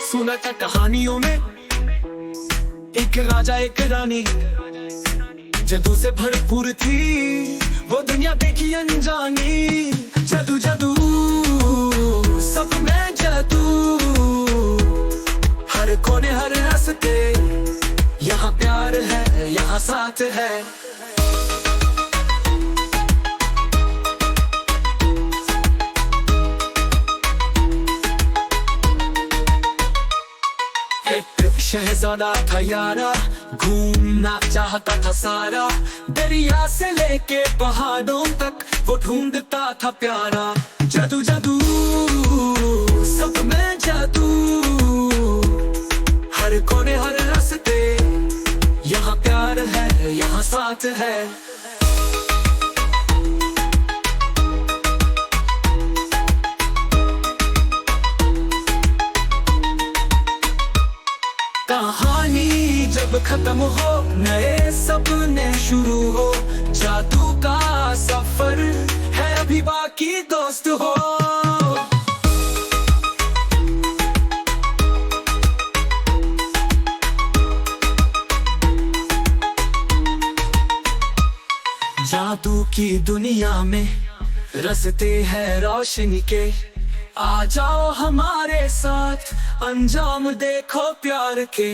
सुना था कहानियों में एक राजा एक रानी, जादू से भरपूर थी वो दुनिया देखी अनजानी। जादू जादू सब में जादू, हर कोने हर रास्ते, यहाँ प्यार है यहाँ साथ है। शहजादा था यारा, घूमना चाहता था सारा, दरिया से लेके पहाड़ों तक वो ढूंढता था प्यारा। जादू जादू सब में जादू, हर कोने हर रास्ते, यहाँ प्यार है यहाँ साथ है। कहानी जब खत्म हो नए सपने शुरू हो, जादू का सफर है अभी बाकी दोस्त हो। जादू की दुनिया में रास्ते हैं रोशनी के, आ जाओ हमारे साथ अंजाम देखो प्यार के।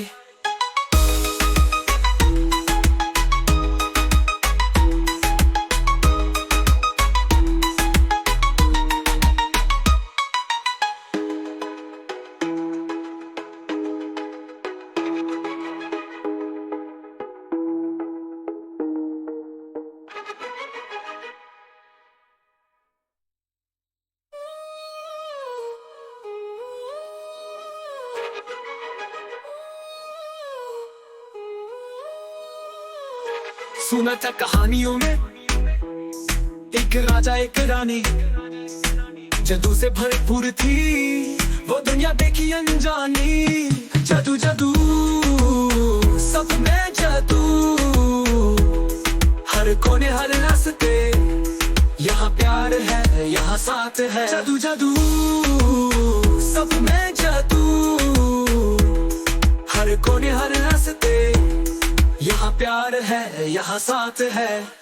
सुना था कहानियों में एक राजा एक रानी, जादू से भरपूर थी वो दुनिया देखी अनजानी। जादू जादू सब में जादू, हर कोने हर रास्ते, यहाँ प्यार है यहाँ साथ है। जादू जादू सब में जादू, हर कोने हर रास्ते, यहाँ प्यार है यहाँ साथ है।